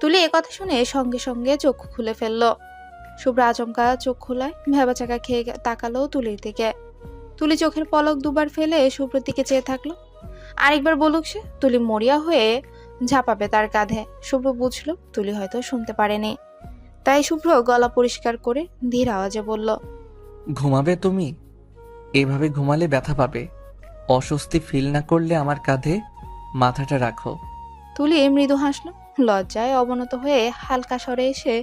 তুলি একথা শুনে সঙ্গে সঙ্গে চক্ষু খুলে ফেললো। শুভ্র আচমকা চোখ খোলায় ভেবাচাকা খেয়ে তাকালো তুলির দিকে। তুলি চোখের পলক দুবার ফেলে শুভ্রর দিকে চেয়ে থাকলো। আরেকবার বলুক সে। তুলি মরিয়া হয়ে ঝাঁপাবে তার কাঁধে। শুভ্র বুঝলো তুলি হয়তো শুনতে পারেনি, তাই শুভ্র গলা পরিষ্কার করে ধীর আওয়াজে বলল, ঘুমাবে তুমি? এভাবে ঘুমালে ব্যথা পাবে। অস্বস্তি ফিল না করলে আমার কাঁধে মাথাটা রাখো। তুলি মৃদু হাসলো। লজ্জায় অবনত হয়ে হালকা স্বরে এসে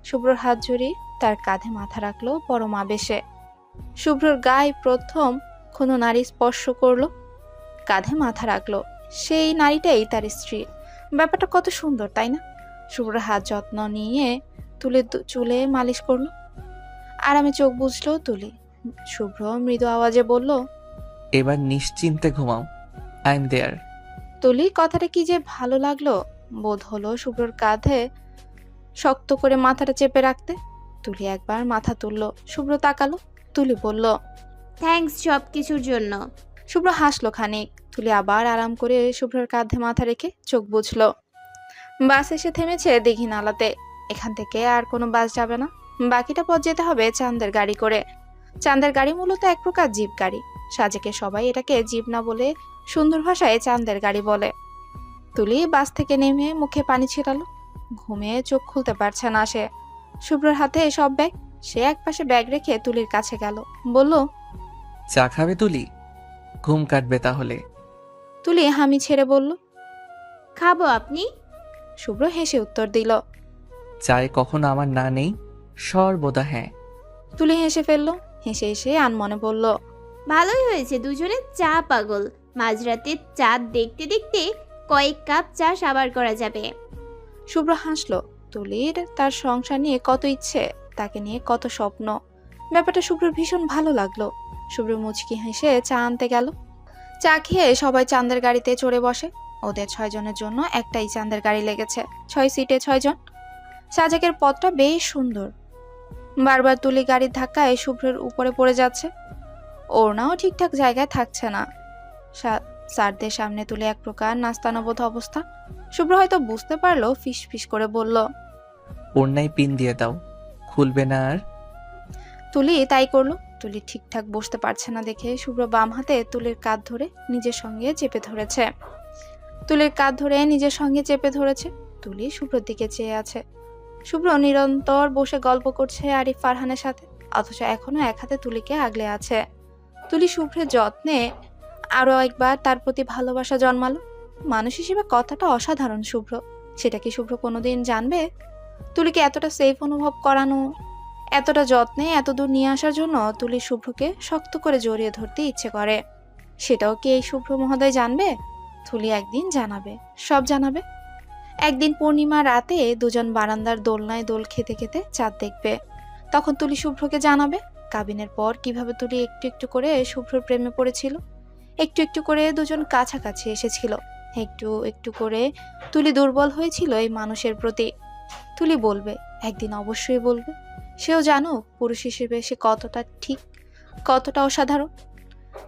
শুভ্রর হাত জড়িয়ে তার কাঁধে মাথা রাখলো পরম আবেশে। শুভ্রর গায়ে প্রথম কোনো নারী স্পর্শ করলো, কাঁধে মাথা রাখলো। সেই নারীটাই তার স্ত্রী। ব্যাপারটা কত সুন্দর, তাই না? শুভ্রর হাত যত্ন নিয়ে তুলির চুলে মালিশ করলো। আরামে চোখ বুঝলো তুলি। শুভ্র মৃদু আওয়াজে বলল, এবার নিশ্চিন্তে ঘুমাও। I am there. তুলি কথাটা কি যে ভালো লাগলো। বোধ হলো শুভ্রর কাঁধে শক্ত করে মাথাটা চেপে রাখতে। তুলি একবার মাথা তুললো। শুভ্র তাকালো। তুলি বলল, থ্যাঙ্কস সব কিছুর জন্য। শুভ্র হাসলো খানিক। তুলি আবার আরাম করে শুভ্রর কাঁধে মাথা রেখে চোখ বুঝলো। বাস এসে থেমেছে দিঘি নালাতে। এখান থেকে আর কোনো বাস যাবে না। বাকিটা পথ যেতে হবে চাঁদের গাড়ি করে। চাঁদের গাড়ি মূলত এক প্রকার জিপ গাড়ি। সাজেকে সবাই এটাকে জিপ না বলে সুন্দর ভাষায় চাঁদের গাড়ি বলে। তুলি বাস থেকে নেমে মুখে পানি ছিটালো। ঘুমিয়ে চোখ খুলতে পারছে না সে। শুভ্রর হাতে সব ব্যাগ। সে একপাশে ব্যাগ রেখে তুলির কাছে গেল, বলল, চা খাবে তুলি? ঘুম কাটবে তাহলে। তুলি হামি ছেড়ে বলল, খাবো আপনি? শুভ্র হেসে উত্তর দিল। চায়ে কখনো আমার না নেই, সর্বদা হ্যাঁ। তুলি হেসে ফেলল। হেসে হেসে আনমনে বলল, ভালোই হয়েছে দুজনে চা পাগল। মাঝরাতে চাঁদ দেখতে দেখতে কয়েক কাপ চা সাবার করা যাবে। শুভ্র হাসলো। তুলির তার সংসার নিয়ে কত ইচ্ছে, তাকে নিয়ে কত স্বপ্ন। ব্যাপারটা শুভ্রর ভীষণ ভালো লাগলো। শুভ্র মুচকি হেসে চা আনতে গেল। চা খেয়ে সবাই চাঁদের গাড়িতে চড়ে বসে। ওদের 6 জনের জন্য একটাই চাঁদের গাড়ি লেগেছে। 6 সিটে 6 জন। সাজেকের পথটা বেশ সুন্দর। বারবার তুলি গাড়ির ধাক্কায় শুভ্রের উপরে পড়ে যাচ্ছে। ওড়নাও ঠিকঠাক জায়গায় থাকছে না। স্যারদের সামনে তুলে এক প্রকার নাস্তানাবোধ অবস্থা। শুভ্র হয়তো বুঝতে পারলো, ফিস ফিস করে বলল, ওড়নায় পিন দিয়ে দাও, খুলবে না আর। তুলি তাই করলো। তুলি ঠিকঠাক বসতে পারছে না দেখে শুভ্র বাম হাতে তুলির কাঁধ ধরে নিজের সঙ্গে চেপে ধরেছে। তুলির কাঁধ ধরে নিজের সঙ্গে চেপে ধরেছে। তুলি শুভ্রর দিকে চেয়ে আছে। শুভ্র নিরন্তর বসে গল্প করছে আরিফ ফারহানের সাথে, অথচ এখনো এক হাতে তুলিকে আগলে আছে। তুলি শুভ্রের যত্নে আরো একবার তার প্রতি ভালোবাসা জন্মালো। মানুষ হিসেবে কথাটা অসাধারণ শুভ্র। সেটা কি শুভ্র কোনোদিন জানবে? তুলিকে এতটা সেফ অনুভব করানো, এতটা যত্নে এতদূর নিয়ে আসার জন্য তুলি শুভ্রকে শক্ত করে জড়িয়ে ধরতে ইচ্ছে করে। সেটাও কি এই শুভ্র মহোদয় জানবে? তুলি একদিন জানাবে, সব জানাবে। একদিন পূর্ণিমা রাতে দুজন বারান্দার দোলনায় দোল খেতে খেতে চাঁদ দেখবে। তখন তুলি শুভ্রকে জানাবে কাবিনের পর কিভাবে তুলি একটু একটু করে শুভ্রর প্রেমে পড়েছিল। একটু একটু করে দুজন কাছাকাছি এসেছিল। একটু একটু করে তুলি দুর্বল হয়েছিল এই মানুষের প্রতি। তুলি বলবে, একদিন অবশ্যই বলবে। সেও জানুক পুরুষ হিসেবে সে কতটা ঠিক, কতটা অসাধারণ।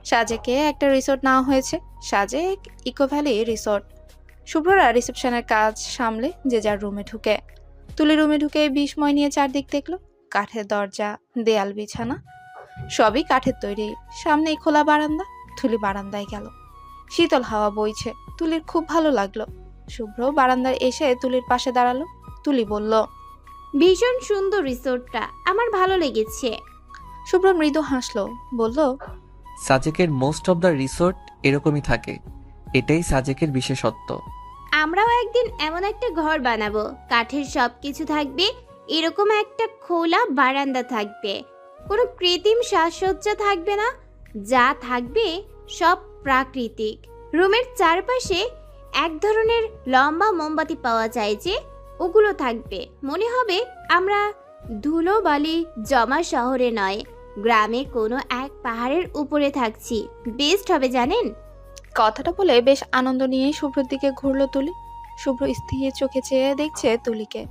সাজেকে একটা রিসোর্ট নেওয়া হয়েছে, সাজেক ইকো ভ্যালি রিসোর্ট। শুভ্ররা রিসেপশনের কাজ সামলে যে যার রুমে ঢুকে। তুলি রুমে ঢুকে বিস্ময় নিয়ে চারদিক দেখলো। কাঠের দরজা, দেয়াল, বিছানা সবই কাঠের তৈরি। সামনেই খোলা বারান্দা। তুলি বারান্দায় গেল। শীতল হাওয়া বইছে। তুলির খুব ভালো লাগলো। শুভ্র বারান্দায় এসে তুলির পাশে দাঁড়ালো। তুলি বলল, ভীষণ সুন্দর রিসোর্টটা, আমার ভালো লেগেছে। শুভ্র মৃদু হাসলো, বলল, সাজেকের মোস্ট অব দ্য রিসোর্ট এরকমই থাকে, এটাই সাজেকের বিশেষত্ব। আমরাও একদিন এমন একটা ঘর বানাবো, কাঠের সবকিছু থাকবে, এরকম একটা খোলা বারান্দা থাকবে, কোনো কৃত্রিম সাজসজ্জা থাকবে না, যা থাকবে সব প্রাকৃতিক। রুমের চারপাশে এক ধরনের লম্বা মোমবাতি পাওয়া যায় যে, ওগুলো থাকবে। মনে হবে আমরা ধুলো বালি জমা শহরে নয়, গ্রামে কোনো এক পাহাড়ের উপরে থাকছি। বেস্ট হবে জানেন। কথাটা বলে বেশ আনন্দ নিয়ে শুভ্রর দিকে ঘুরলো তুলি। শুভ্র স্থির চোখে চেয়ে দেখছে তুলিকে।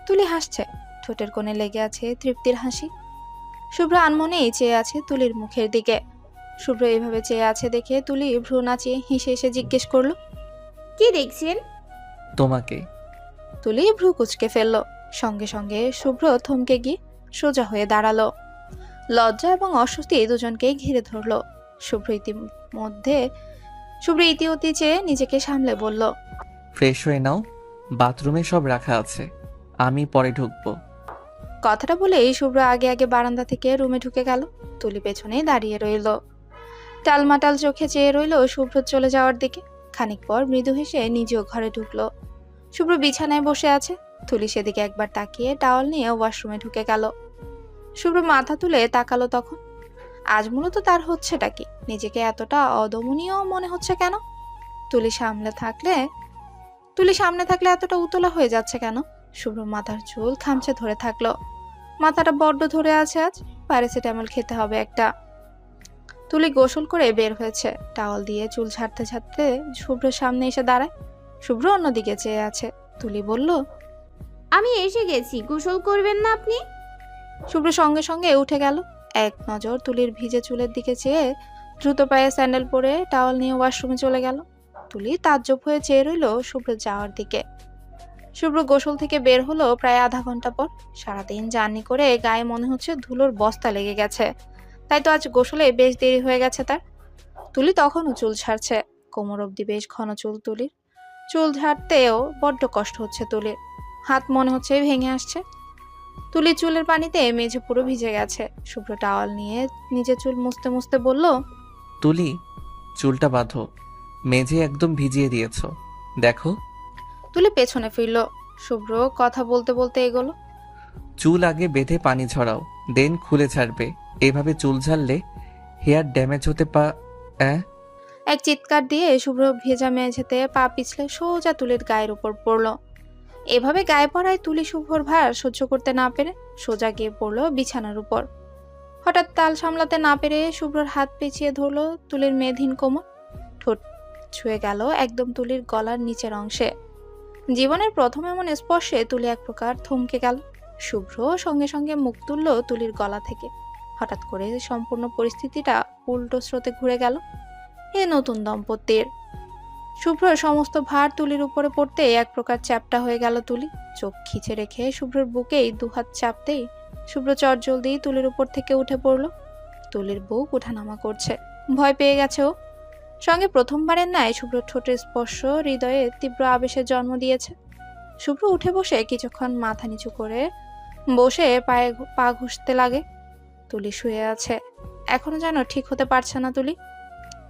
তুলি হাসছে। ঠোঁটের কোণে লেগে আছে তৃপ্তির হাসি। শুভ্র আনমনেই চেয়ে আছে তুলির মুখের দিকে। শুভ্র এভাবে চেয়ে আছে দেখে তুলি ভ্রু নাচিয়ে হেসে হেসে জিজ্ঞেস করলো, কি দেখছেন? তোমাকে। তুলি ভ্রু কুচকে ফেললো। সঙ্গে সঙ্গে শুভ্র থমকে গিয়ে সোজা হয়ে দাঁড়ালো। লজ্জা এবং অস্বস্তি দুজনকেই ঘিরে ধরলো। শুভ্র ইতিউতি চেয়ে নিজেকে সামলে বলল, ফ্রেশ হয়ে নাও, বাথরুমে সব রাখা আছে, আমি পরে ঢুকবো। কথাটা বলেই শুভ্র আগে আগে বারান্দা থেকে রুমে ঢুকে গেল। তুলি পেছনেই দাঁড়িয়ে রইল। টালমাটাল চোখে চেয়ে রইল শুভ্র চলে যাওয়ার দিকে। খানিক পর মৃদু হেসে নিজেও ঘরে ঢুকলো। শুভ্র বিছানায় বসে আছে। তুলি সেদিকে একবার তাকিয়ে টাওয়াল নিয়ে ওয়াশরুমে ঢুকে গেল। শুভ্র মাথা তুলে তাকালো তখন। আজ মূলত তার হচ্ছেটা কি? নিজেকে এতটা অদমনীয় মনে হচ্ছে কেন? তুলি সামনে থাকলে এতটা উতলা হয়ে যাচ্ছে কেন? শুভ্র মাথার চুল খামচে ধরে থাকলো। মাথাটা বড্ড ধরে আছে আজ। প্যারাসিটামল খেতে হবে একটা। তুলি গোসল করে বের হয়েছে। টাওয়াল দিয়ে চুল ছাড়তে ছাড়তে শুভ্রের সামনে এসে দাঁড়ায়। শুভ্র অন্যদিকে চেয়ে আছে। তুলি বলল, আমি এসে গেছি, গোসল করবেন না আপনি? শুভ্র সঙ্গে সঙ্গে উঠে গেল। এক নজর তুলির ভিজে চুলের দিকে চেয়ে দ্রুত পায়ে স্যান্ডেল পরে টাওয়াল নিয়ে ওয়াশরুমে চলে গেল। তুলি তাজ্জব হয়ে চেয়ে রইল শুভ্র যাওয়ার দিকে। শুভ্র গোসল থেকে বের হলো প্রায় আধা ঘন্টা পর। সারাদিন জার্নি করে গায়ে মনে হচ্ছে ধুলোর বস্তা লেগে গেছে। তাই তো আজ গোসলে বেশ দেরি হয়ে গেছে তার। তুলি তখনও চুল ছাড়ছে। কোমর অবধি বেশ ঘন চুল তুলির। চুল ঝাড়তেও বড্ড কষ্ট হচ্ছে তুলির। হাত মনে হচ্ছে ভেঙে আসছে। তুলি চুলের পানিতে মেঝে পুরো ভিজে গেছে। শুভ্র টাওয়াল নিয়ে নিজে চুল মুছতে মুছতে বলল, তুলি, চুলটা বাঁধো, মেঝে একদম ভিজিয়ে দিয়েছো, দেখো। তুলি পেছনে ফিরল। শুভ্র কথা বলতে বলতে এগোলো। চুল আগে বেঁধে পানি ঝরাও, দেন খুলে ছাড়বে। এভাবে চুল ঝাড়লে হেয়ার ড্যামেজ হতে এক চিৎকার দিয়ে শুভ্র ভেজা মেঝেতে পা পিছলে সোজা তুলির গায়ের উপর পড়ল। এভাবে গায়ে পড়ায় তুলি শুভ্রর ভার সহ্য করতে না পেরে সোজা গিয়ে পড়ল বিছানার উপর। হঠাৎ তাল সামলাতে না পেরে শুভ্রর হাত পেঁচিয়ে ধরলো তুলির মেধহীন কোমর। ঠোঁট ছুঁয়ে গেল একদম তুলির গলার নিচের অংশে। জীবনের প্রথম এমন স্পর্শে তুলি এক প্রকার থমকে গেল। শুভ্র সঙ্গে সঙ্গে মুখ তুলল তুলির গলা থেকে। হঠাৎ করে সম্পূর্ণ পরিস্থিতিটা উল্টো স্রোতে ঘুরে গেল এ নতুন দম্পতির। শুভ্রর সমস্ত ভার তুলির উপরে পড়তে এক প্রকার চ্যাপ্টা হয়ে গেল তুলি। চোখ খিচে রেখে শুভ্রর বুকেই দুহাত চাপতেই শুভ্র চটজলদি তুলির উপর থেকে উঠে পড়ল। তুলির বুক ওঠানামা করছে। ভয় পেয়ে গেছে ও। সঙ্গে প্রথমবারের ন্যায় শুভ্র ঠোঁটের স্পর্শ হৃদয়ে তীব্র আবেশের জন্ম দিয়েছে। শুভ্র উঠে বসে কিছুক্ষণ মাথা নিচু করে বসে পা ঘুষতে লাগে। তুলি শুয়ে আছে। এখনো যেন ঠিক হতে পারছে না তুলি।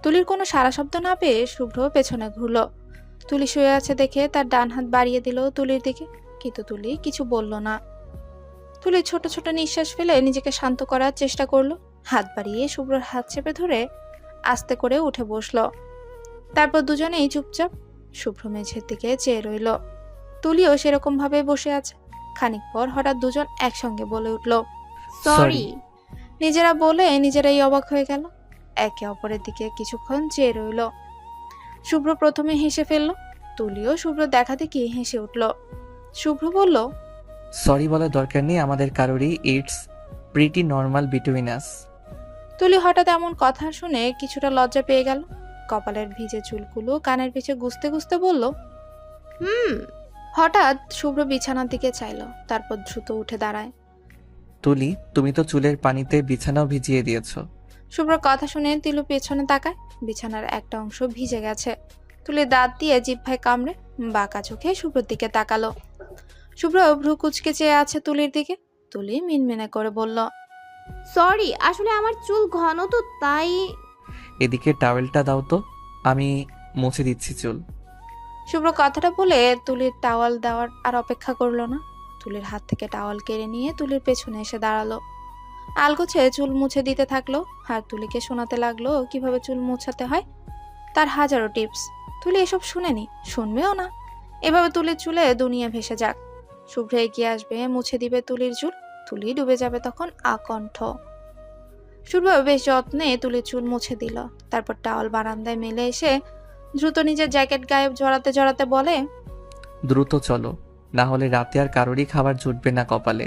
তুলির কোনো সারা শব্দ না পেয়ে শুভ্র পেছনে ঘুরল। তুলি শুয়ে আছে দেখে তার ডান হাত বাড়িয়ে দিল তুলির দিকে, কিন্তু তুলি কিছু বলল না। তুলি ছোট ছোট নিঃশ্বাস ফেলে নিজেকে শান্ত করার চেষ্টা করলো। হাত বাড়িয়ে শুভ্রর হাত চেপে ধরে আস্তে করে উঠে বসলো। তারপর দুজনেই চুপচাপ শুভ্র মেঝের দিকে চেয়ে রইল। তুলিও সেরকম ভাবে বসে আছে। খানিক পর হঠাৎ দুজন একসঙ্গে বলে উঠল, সরি। নিজেরা বলে নিজেরাই অবাক হয়ে গেল। একে অপরের দিকে কিছুক্ষণ চেয়ে রইল। শুভ্র প্রথমে হেসে ফেলল। তুলিও শুভ্র দেখা দেখি হেসে উঠল। শুভ্র বলল, সরি বলার দরকার নেই আমাদের কারোরই, it's pretty normal between us. তুলি হঠাৎ এমন কথা শুনে কিছুটা লজ্জা পেয়ে গেল। কপালের ভিজে চুলগুলো কানের পিছে গুজতে গুজতে বলল, হঠাৎ শুভ্র বিছানার দিকে চাইল। তারপর দ্রুত উঠে দাঁড়ায়। তুলি, তুমি তো চুলের পানিতে বিছানাও ভিজিয়ে দিয়েছো। শুভ্র কথা শুনে তিলু পেছনে তাকায়। বিছানার একটা অংশ ভিজে গেছে। তুলি দাঁত দিয়ে জিহ্বায় কামড়ে বাঁকা চোখে শুভ্রর দিকে তাকালো। শুভ্র ভ্রু কুচকে চেয়ে আছে তুলির দিকে। তুলি মিনমিনে করে বলল, সরি, আসলে আমার চুল ঘন তো তাই। এদিকে টাওয়েলটা দাও তো, আমি মুছে দিচ্ছি চুল। শুভ্র কথাটা বলে তুলির টাওয়াল দেওয়ার আর অপেক্ষা করলো না। তুলির হাত থেকে টাওয়াল কেড়ে নিয়ে তুলির পেছনে এসে দাঁড়ালো। আলগোছে চুল মুছে দিতে থাকলো আর তুলিকে শোনাতে লাগলো কিভাবে চুল মুছাতে হয়, তার হাজারো টিপস। তুলি এসব শুনেনি, শুনবেও না। এভাবে তুলির চুলে দুনিয়া ভেসে যাক। শুভ্র এগিয়ে আসবে, মুছে দিবে তুলির চুল। তুলি ডুবে যাবে তখন আকণ্ঠ। শুভ্র বেশ যত্নে তুলির চুল মুছে দিল। তারপর টাওয়াল বারান্দায় মেলে এসে দ্রুত নিজের জ্যাকেট গায়ে জড়াতে জড়াতে বলে, দ্রুত চলো, না হলে রাতে আর কারোরই খাবার জুটবে না কপালে,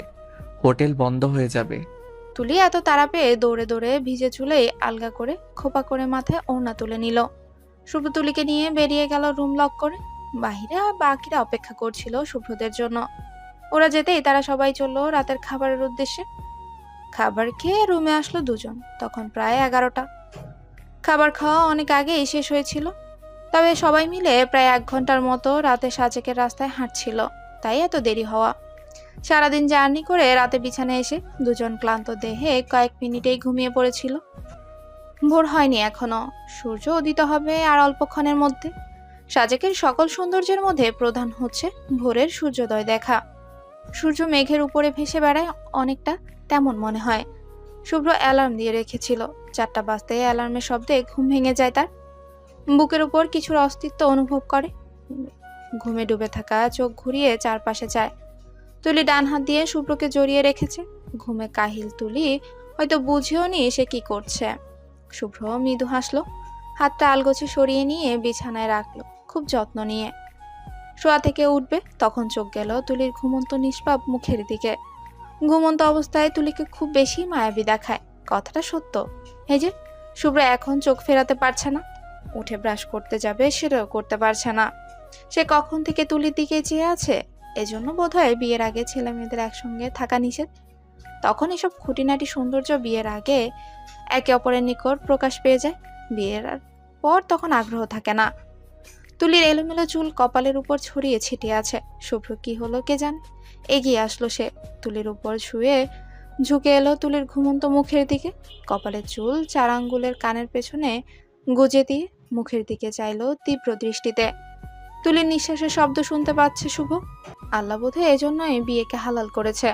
হোটেল বন্ধ হয়ে যাবে। তুলি এত তাড়া পেয়ে দৌড়ে দৌড়ে ভিজে চুলেই আলগা করে খোপা করে মাথায় ওড়না তুলে নিল। শুভ্র তুলিকে নিয়ে বেরিয়ে গেল রুম লক করে। বাহিরে বাকিরা অপেক্ষা করছিল শুভ্রদের জন্য। ওরা যেতেই তারা সবাই চললো রাতের খাবারের উদ্দেশ্যে। খাবার খেয়ে রুমে আসলো দুজন, তখন প্রায় 11টা। খাবার খাওয়া অনেক আগেই শেষ হয়েছিল, তবে সবাই মিলে প্রায় 1 ঘন্টার মতো রাতে সাজেকের রাস্তায় হাঁটছিল, তাই এত দেরি হওয়া। সারাদিন জার্নি করে রাতে বিছানায় এসে দুজন ক্লান্ত দেহে কয়েক মিনিটেই ঘুমিয়ে পড়েছিল। ভোর হয়নি এখনো, সূর্য উদিত হবে আর অল্পক্ষণের মধ্যে। সাজেকের সকল সৌন্দর্যের মধ্যে প্রধান হচ্ছে ভোরের সূর্যোদয় দেখা। সূর্য মেঘের উপরে ভেসে বেড়ায়, অনেকটা তেমন মনে হয়। শুভ্র অ্যালার্ম দিয়ে রেখেছিল, 4টা বাজতে অ্যালার্মের শব্দে ঘুম ভেঙে যায় তার। বুকের উপর কিছুর অস্তিত্ব অনুভব করে। ঘুমে ডুবে থাকা চোখ ঘুরিয়ে চারপাশে যায়। তুলি ডান হাত দিয়ে শুভ্রকে জড়িয়ে রেখেছে। ঘুমে কাহিল তুলি হয়তো বুঝেও নি সে কি করছে। শুভ্র মৃদু হাসলো, হাতটা আলগোছে সরিয়ে নিয়ে বিছানায় রাখলো খুব যত্ন নিয়ে। শোয়া থেকে উঠবে তখন চোখ গেল তুলির ঘুমন্ত নিষ্পাপ মুখের দিকে। ঘুমন্ত অবস্থায় তুলিকে খুব বেশি মায়াবী দেখায়, কথাটা সত্য। এই যে শুভ্র এখন চোখ ফেরাতে পারছে না, উঠে ব্রাশ করতে যাবে সেটাও করতে পারছে না। সে কখন থেকে তুলির দিকে চেয়ে আছে। এজন্য বোধহয় বিয়ের আগে ছেলে মেয়েদের একসঙ্গে থাকা নিষেধ। তখন এসব খুঁটিনাটি সৌন্দর্য বিয়ের আগে একে অপরের নিকট প্রকাশ পেয়ে যায়, বিয়ের পর তখন আগ্রহ থাকে না। তুলির এলোমেলো চুল কপালের উপর ছড়িয়ে ছিটিয়ে আছে। শুভ্র কি হলো কে জানে। এগিয়ে আসলো সে, তুলির উপর শুয়ে ঝুঁকে এলো তুলির ঘুমন্ত মুখের দিকে। কপালের চুল 4 আঙ্গুলের কানের পেছনে গুজে দিয়ে মুখের দিকে চাইলো তীব্র দৃষ্টিতে। তুলির নিঃশ্বাসের শব্দ শুনতে পাচ্ছে শুভ। আল্লাহ বোধহয় এজন্যই বিয়েকে হালাল করেছে।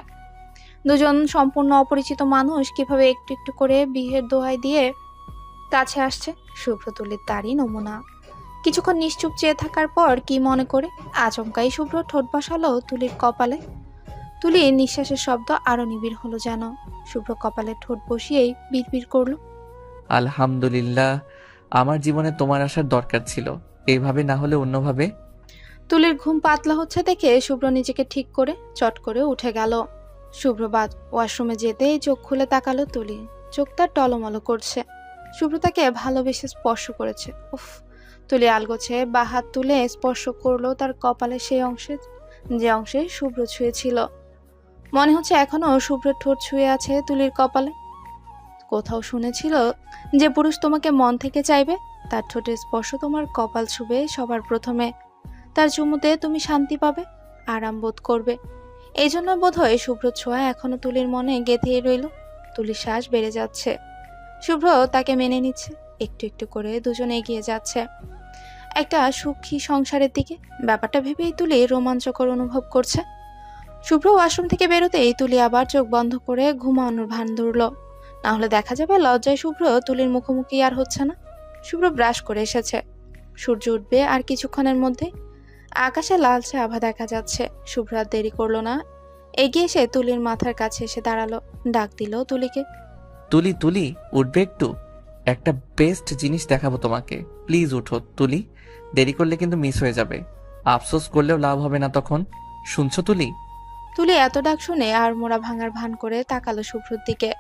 দুজন সম্পূর্ণ অপরিচিত মানুষ কিভাবে একটু একটু করে বিয়ের দোহাই দিয়ে কাছে আসছে। শুভ্র তুলির তারই নমুনা। কিছুক্ষণ নিশ্চুপ চেয়ে থাকার পর কি মনে করে আচমকাই শুভ্র ঠোঁট বসালো তুলির কপালে। তুলির নিঃশ্বাসের শব্দ আরো নিবিড় হলো যেন। শুভ্র কপালে ঠোঁট বসিয়েই বিড়বিড় করলো, আলহামদুলিল্লাহ, আমার জীবনে তোমার আসার দরকার ছিল, এইভাবে না হলে অন্যভাবে। তুলির ঘুম পাতলা হচ্ছে দেখে শুভ্র নিজেকে ঠিক করে চট করে উঠে গেল। শুভ্র ওয়াশরুমে যেতেই চোখ খুলে তাকালো তুলি। চোখ তার টলমলো করছে। শুভ্র তাকে ভালোবেসে স্পর্শ করেছে। উফ! তুলি আলগোছে বা হাত তুলে স্পর্শ করলো তার কপালে সেই অংশে যে অংশে শুভ্র ছুঁয়েছিল। মনে হচ্ছে এখনো শুভ্রের ঠোঁট ছুঁয়ে আছে তুলির কপালে। কোথাও শুনেছিল যে পুরুষ তোমাকে মন থেকে চাইবে, তার ঠোঁটের স্পর্শ তোমার কপাল ছুবে সবার প্রথমে। তার চুমুতে তুমি শান্তি পাবে, আরাম বোধ করবে। এই জন্য বোধ হয় শুভ্র ছোঁয়া এখনো তুলির মনে গেঁথেই রইল। তুলির শ্বাস বেড়ে যাচ্ছে, শুভ্র তাকে মেনে নিচ্ছে। একটু একটু করে দুজন এগিয়ে যাচ্ছে একটা সুখী সংসারের দিকে। ব্যাপারটা ভেবেই তুলি রোমাঞ্চকর অনুভব করছে। শুভ্র ওয়াশরুম থেকে বেরোতেই তুলি আবার চোখ বন্ধ করে ঘুমানোর ভান ধরল। না হলে দেখা যাবে লজ্জায় শুভ্র তুলির মুখোমুখি আর হচ্ছে না। শুভ্র ব্রাশ করে এসেছে। সূর্য উঠবে আর কিছুক্ষণের মধ্যে। আকাশে লালচে আভা দেখা যাচ্ছে। শুভ্র আর দেরি করলো না, এগিয়ে এসে তুলির মাথার কাছে এসে দাঁড়ালো। ডাক দিল তুলিকে, তুলি তুলি, উঠবে একটু? একটা বেস্ট জিনিস দেখাবো তোমাকে, প্লিজ উঠো তুলি, দেরি করলে কিন্তু মিস হয়ে যাবে, আফসোস করলেও লাভ হবে না তখন, শুনছো তুলি? তুলি এত ডাক শুনে আর মোড়া ভাঙার ভান করে তাকালো শুভ্রর দিকে।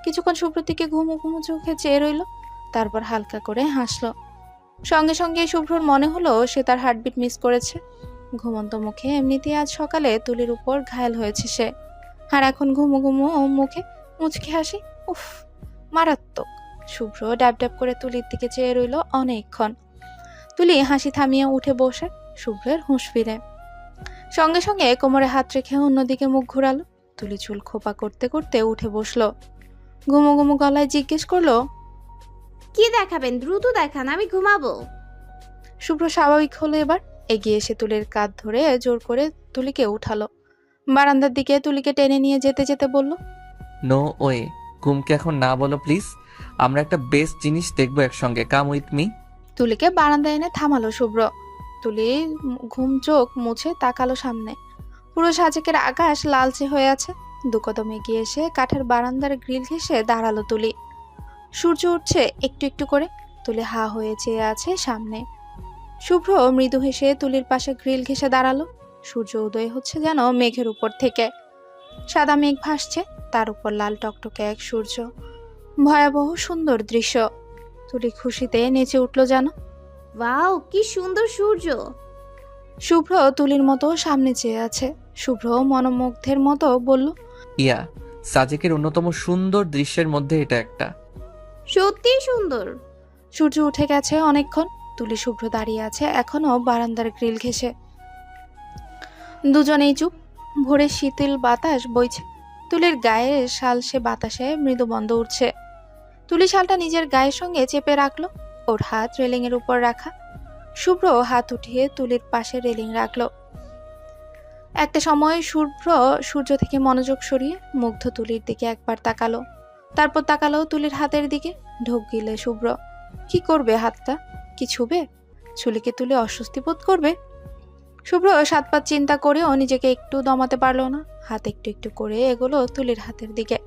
কিছুক্ষণ শুভ্রর দিকে ঘুমু ঘুমু চোখে চেয়ে রইল, তারপর হালকা করে হাসলো। সঙ্গে সঙ্গে শুভ্রর মনে হলো সে তার হার্টবিট মিস করেছে। ঘুমন্ত মুখে এমনিতেই আজ সকালে তুলির উপর ঘায়েল হয়েছে সে, আর এখন ঘুমু ঘুমু মুখে মুচকি হাসি। উফ, মারাত্মক। শুভ্র ড্যাব ড্যাব করে তুলির দিকে চেয়ে রইল অনেকক্ষণ। তুলি হাসি থামিয়ে উঠে বসে শুভ্রের হুঁশ ফিরে। সঙ্গে সঙ্গে কোমরে হাত রেখে অন্যদিকে মুখ ঘুরালো। তুলি চুল খোপা করতে করতে উঠে বসলো। ঘুমু ঘুমু গলায় জিজ্ঞেস করলো, কি দেখাবেন? দ্রুত দেখান, আমি ঘুমাবো। শুভ্র স্বাভাবিক হলো এবার। এগিয়ে এসে তুলির কাঁধ ধরে জোর করে তুলিকে উঠালো। বারান্দার দিকে তুলিকে টেনে নিয়ে যেতে যেতে বলল, নো ওয়ে, ঘুমকে এখন না বলো প্লিজ, আমরা একটা বেস্ট জিনিস দেখবো একসঙ্গে, কাম উইথ মি। তুলিকে বারান্দায় এনে থামালো শুভ্র। তুলি ঘুম চোখ মুছে তাকালো সামনে। পুরো সাজেকের আকাশ লালচে হয়ে আছে। দুকদম এগিয়ে এসে কাঠের বারান্দার গ্রিল ঘেঁষে দাঁড়ালো তুলি। সূর্য উঠছে একটু একটু করে। তুলি হা হয়ে চেয়ে আছে সামনে। শুভ্র মৃদু হেসে তুলির পাশে গ্রিল ঘেঁষে দাঁড়ালো। সূর্য উদয় হচ্ছে যেন মেঘের উপর থেকে। সাদা মেঘ ভাসছে, তার উপর লাল টকটকে এক সূর্য। ভয়াবহ সুন্দর দৃশ্য। তুলি খুশিতে নেচে উঠল যেন। ওয়াও, কি সুন্দর সূর্য! শুভ্র তুলির মতো সামনে চেয়ে আছে। শুভ্র মনোমুগ্ধের মতো বলল, ইয়া, সাজেকের অন্যতম সুন্দর দৃশ্যের মধ্যে এটা একটা। সত্যি সুন্দর। সূর্য উঠে গেছে অনেকক্ষণ। তুলি শুভ্র দাঁড়িয়ে আছে এখনো বারান্দার গ্রিল ঘেঁষে। দুজনেই চুপ। ভোরে শীতল বাতাস বইছে। তুলির গায়ে শাল সে বাতাসে মৃদু বন্ধ উঠছে। তুলি শালটা নিজের গায়ের সঙ্গে চেপে রাখলো। ওর হাত রেলিং এর উপর রাখা। শুভ্র হাত উঠিয়ে তুলির পাশে রেলিং রাখলো। একটা সময় শুভ্র সূর্য থেকে মনোযোগ সরিয়ে মুগ্ধ তুলির দিকে একবার তাকালো। তারপর তাকালো তুলির হাতের দিকে। ঢোক গিলে শুভ্র। কি করবে হাতটা? কি ছুবে? চুলিকে তুলে অস্বস্তি বোধ করবে? শুভ্র 7 পাঁচ চিন্তা করেও নিজেকে একটু দমাতে পারলো না। হাত একটু একটু করে এগোলো তুলির হাতের দিকে।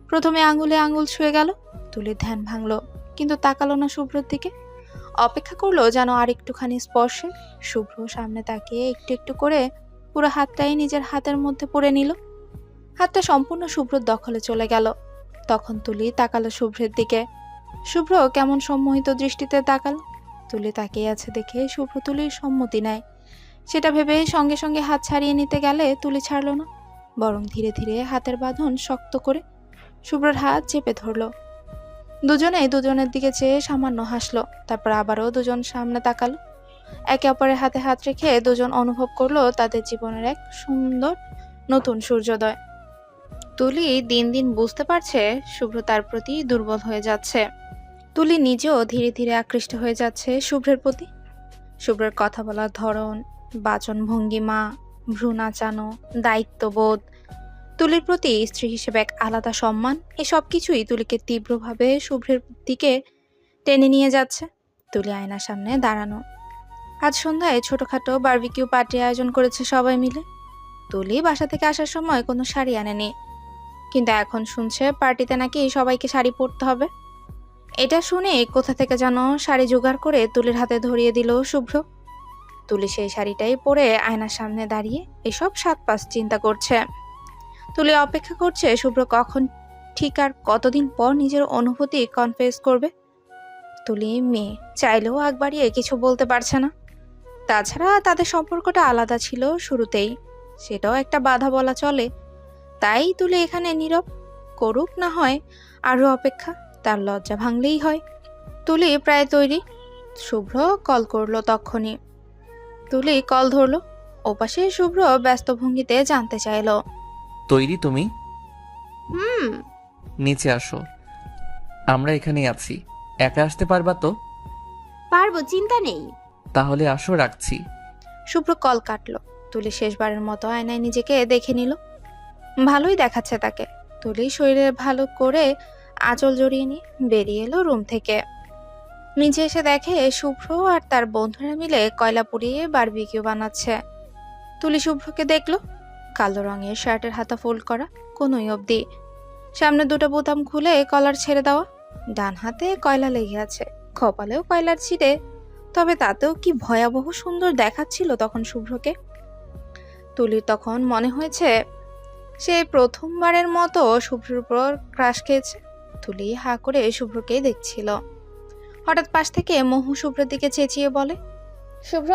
প্রথমে আঙুলে আঙুল ছুঁয়ে গেল। তুলির ধ্যান ভাঙলো, কিন্তু তাকালো না শুভ্রর দিকে। অপেক্ষা করলো যেন আর একটুখানি স্পর্শে। শুভ্র সামনে তাকিয়ে একটু একটু করে পুরো হাতটাই নিজের হাতের মধ্যে পুরে নিল। হাতটা সম্পূর্ণ শুভ্রর দখলে চলে গেল। তখন তুলি তাকালো শুভ্রের দিকে। শুভ্র কেমন সম্মোহিত দৃষ্টিতে তাকালো। তুলি তাকিয়ে আছে দেখে শুভ্র তুলির সম্মতি নেয়। সেটা ভেবে সঙ্গে সঙ্গে হাত ছাড়িয়ে নিতে গেলে তুলি ছাড়লো না, বরং ধীরে ধীরে হাতের বাঁধন শক্ত করে শুভ্রর হাত চেপে ধরলো। দুজনেই দুজনের দিকে চেয়ে সামান্য হাসলো। তারপর আবারও দুজন সামনে তাকালো। একে অপরের হাতে হাত রেখে দুজন অনুভব করলো তাদের জীবনের এক সুন্দর নতুন সূর্যোদয়। তুলি দিন দিন বুঝতে পারছে শুভ্র তার প্রতি দুর্বল হয়ে যাচ্ছে। তুলি নিজেও ধীরে ধীরে আকৃষ্ট হয়ে যাচ্ছে শুভ্রের প্রতি। শুভ্রের কথা বলার ধরন, বাচন ভঙ্গিমা, ভ্রু নাচানো, দায়িত্ববোধ, তুলির প্রতি স্ত্রী হিসেবে এক আলাদা সম্মান, এসব কিছুই তুলিকে তীব্রভাবে শুভ্রের দিকে টেনে নিয়ে যাচ্ছে। তুলি আয়নার সামনে দাঁড়ানো। আজ সন্ধ্যায় ছোটখাটো বারবিকিউ পার্টি আয়োজন করেছে সবাই মিলে। তুলি বাসা থেকে আসার সময় কোনো শাড়ি আনেনি, কিন্তু এখন শুনছে পার্টিতে নাকি সবাইকে শাড়ি পরতে হবে। এটা শুনে কোথা থেকে যেন শাড়ি জোগাড় করে তুলির হাতে ধরিয়ে দিল শুভ্র। তুলি সেই শাড়িটাই পরে আয়নার সামনে দাঁড়িয়ে এসব 7 পাঁচ চিন্তা করছে। তুলি অপেক্ষা করছে শুভ্র কখন ঠিক আর কতদিন পর নিজের অনুভূতি কনফেস করবে। তুলি মেয়ে, চাইলেও আগ বাড়িয়ে কিছু বলতে পারছে না। তাছাড়া তাদের সম্পর্কটা আলাদা ছিল শুরুতেই, সেটাও একটা বাধা বলা চলে। তাই তুলি এখানে নীরব। করুক না হয় আরো অপেক্ষা, তার লজ্জা ভাঙলেই হয়। তুলি প্রায় তৈরি। শুভ্র কল করলো তখনই। তুলি কল ধরলো। ওপাশে শুভ্র ব্যস্ত ভঙ্গিতে জানতে চাইলো, তৈরি তুমি? হুম। নিচে আসো, আমরা এখানেই আছি। একা আসতে পারবা তো? পারবো, চিন্তা নেই। তাহলে আসো, রাখছি। শুভ্র কল কাটলো। তুলি শেষবারের মতো আয়নায় নিজেকে দেখে নিল। ভালোই দেখাচ্ছে তাকে। তুলি শরীরে ভালো করে আঁচল জড়িয়ে নিয়ে বেরিয়ে এলো রুম থেকে। নিচে এসে দেখে শুভ্র আর তার বন্ধুরা মিলে কয়লা পুড়িয়ে বারবিকিউ বানাচ্ছে। তুলি শুভ্রকে দেখলো। কালো রঙের শার্টের হাতা ফোল্ড করা কোনোই অবধি, সামনে দুটো বোতাম খুলে কলার ছেড়ে দেওয়া, ডান হাতে কয়লা লেগে আছে, কপালেও কয়লার ছিটে। তবে তাতেও কি ভয়াবহ সুন্দর দেখাচ্ছিল তখন শুভ্রকে। তুলির তখন মনে হয়েছে সে প্রথমবারের মতো শুভ্রের উপর ক্রাশ খেয়েছে। তুলি হা করে শুভ্রকেই দেখছিল। হঠাৎ পাশ থেকে মহু শুভ্রের দিকে চেঁচিয়ে বলে, শুভ্র,